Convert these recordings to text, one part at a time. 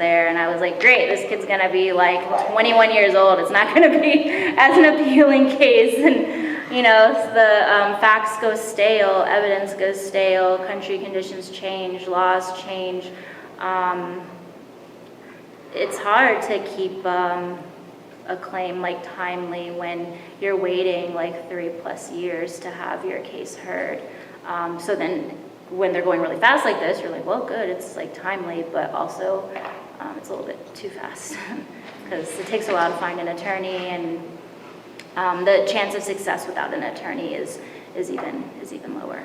there, and I was like, great, this kid's gonna be like 21 years old. It's not gonna be as an appealing case. And you know, the facts go stale, evidence goes stale, country conditions change, laws change. It's hard to keep a claim like timely when you're waiting like 3+ years to have your case heard. So then when they're going really fast like this, you're like, well, good, it's like timely, but also it's a little bit too fast because it takes a while to find an attorney, and the chance of success without an attorney is even lower.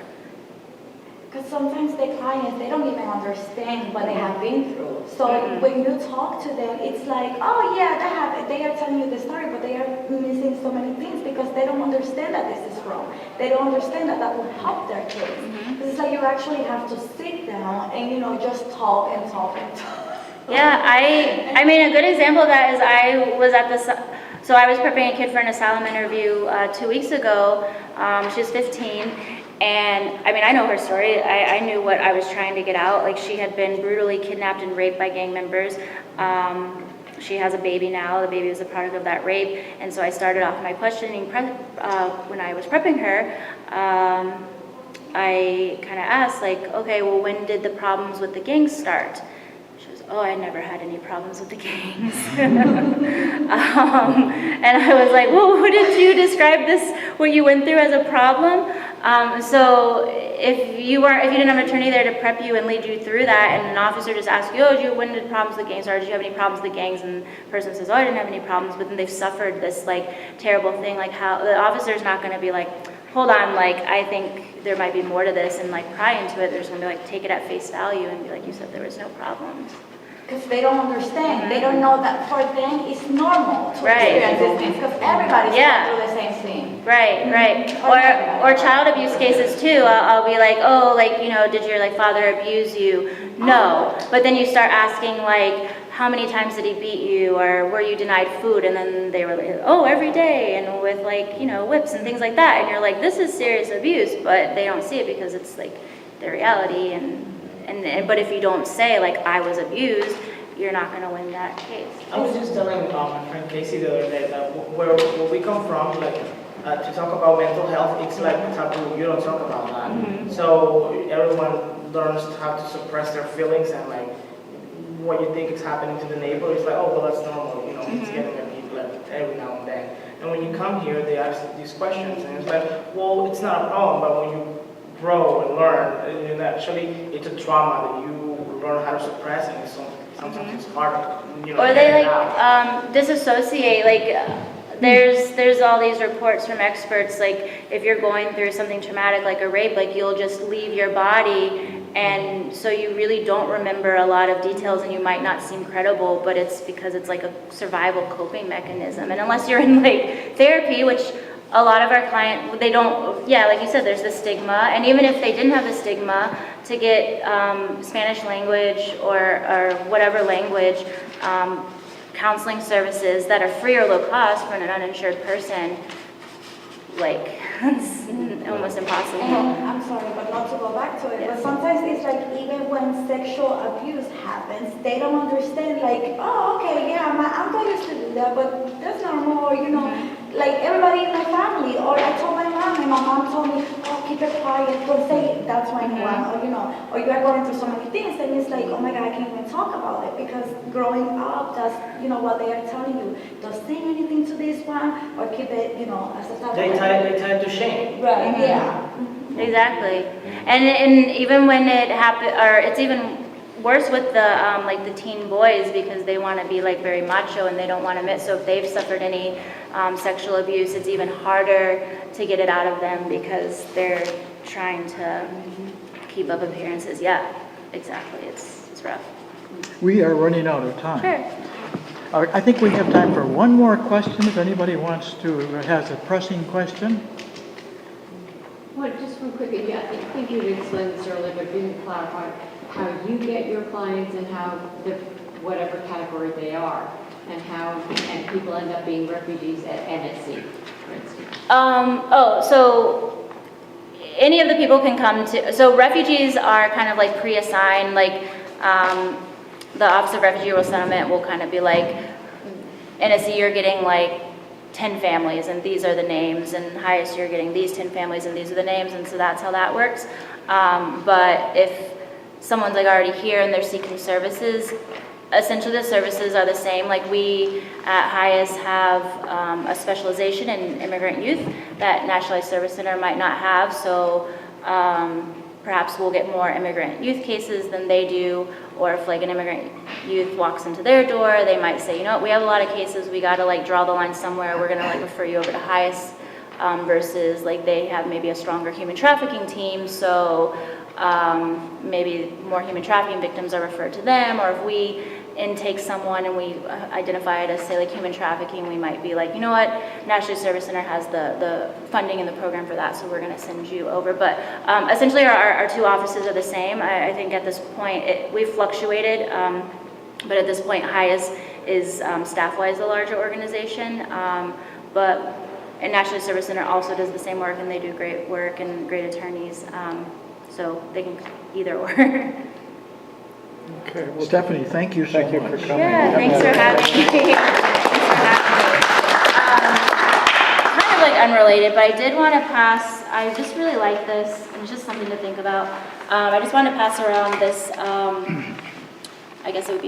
Because sometimes the clients, they don't even understand what they have been through. So when you talk to them, it's like, oh yeah, that happened. They are telling you the story, but they are missing so many things because they don't understand that this is wrong. They don't understand that that will help their case. It's like you actually have to sit down and, you know, just talk and talk and talk. Yeah, I mean, a good example of that is I was prepping a kid for an asylum interview 2 weeks ago. She was 15. And I mean, I know her story. I knew what I was trying to get out. Like, she had been brutally kidnapped and raped by gang members. She has a baby now. The baby was a product of that rape. And so I started off my questioning when I was prepping her. I kind of asked, like, okay, well, when did the problems with the gangs start? She goes, oh, I never had any problems with the gangs. And I was like, well, wouldn't you describe what you went through as a problem? So if you didn't have an attorney there to prep you and lead you through that, and an officer just asks you, oh, when did problems with the gangs start? Did you have any problems with the gangs? And the person says, oh, I didn't have any problems, but then they've suffered this like terrible thing. Like, how the officer's not going to be like, hold on, like, I think there might be more to this, and like pry into it. They're just going to be like, take it at face value and be like, you said there was no problems. Because they don't understand. They don't know that for them it's normal to experience these things, because everybody's going through the same thing. Right. Or child abuse cases too. I'll be like, oh, like, you know, did your like father abuse you? No. But then you start asking like, how many times did he beat you, or were you denied food? And then they were like, oh, every day, and with like, you know, whips and things like that. And you're like, this is serious abuse, but they don't see it because it's like their reality. But if you don't say, like, I was abused, you're not going to win that case. I was just telling my friend Casey the other day that where we come from, like, to talk about mental health, it's like taboo. You don't talk about that. So everyone learns how to suppress their feelings, and, like, what you think is happening to the neighbor is like, oh, well, that's normal. You know, it's getting at people every now and then. And when you come here, they ask these questions, and it's like, well, it's not a problem, but when you grow and learn, and actually it's a trauma that you learn how to suppress, and sometimes it's harder. You know, or they like disassociate. Like there's all these reports from experts. Like, if you're going through something traumatic like a rape, like, you'll just leave your body, and so you really don't remember a lot of details, and you might not seem credible, but it's because it's like a survival coping mechanism. And unless you're in like therapy, which a lot of our clients, they don't, like you said, there's the stigma. And even if they didn't have the stigma, to get Spanish language or whatever language counseling services that are free or low cost for an uninsured person, like, it's almost impossible. And I'm sorry, but not to go back to it, but sometimes it's like, even when sexual abuse happens, they don't understand, like, oh, okay, yeah, my uncle used to do that, but that's normal, or, you know, like, everybody in my family, or I told my mom, and my mom told me, oh, keep it quiet, don't say it, that's why you want, or, you know, or you are going through so many things, and it's like, oh my God, I can't even talk about it, because growing up, that's, you know, what they are telling you, don't say anything to this one, or keep it, you know, as a type they tie it to shame. Right, yeah. Exactly. And even when it happens, or it's even worse with the like the teen boys, because they want to be like very macho and they don't want to admit. So if they've suffered any sexual abuse, it's even harder to get it out of them because they're trying to keep up appearances. Yeah, exactly. It's rough. We are running out of time. Sure. I think we have time for one more question if anybody has a pressing question. Well, just one quick, I think you explained this earlier, but didn't clarify how you get your clients and how whatever category they are, and people end up being refugees at NSC, for instance. So any of the people can come to, so refugees are kind of like pre-assigned, like the Office of Refugee Resettlement will kind of be like, NSC, you're getting like 10 families, and these are the names, and highest you're getting these 10 families, and these are the names, and so that's how that works. But if someone's like already here and they're seeking services, essentially the services are the same. Like we at highest have a specialization in immigrant youth that Nationalized Service Center might not have, so perhaps we'll get more immigrant youth cases than they do, or if like an immigrant youth walks into their door, they might say, you know what, we have a lot of cases, we gotta like draw the line somewhere, we're gonna like refer you over to highest, versus like they have maybe a stronger human trafficking team, so maybe more human trafficking victims are referred to them, or if we intake someone and we identify it as, say, like human trafficking, we might be like, you know what, National Service Center has the funding and the program for that, so we're going to send you over. But essentially our two offices are the same. I think at this point, we've fluctuated, but at this point, highest is staff-wise a larger organization, but and National Service Center also does the same work, and they do great work and great attorneys, so they can either or. Okay, well, Stephanie, thank you so much. Thank you for coming. Yeah, thanks for having me. Kind of like unrelated, but I did want to pass, I just really like this, and it's just something to think about. I just want to pass around this, I guess it would be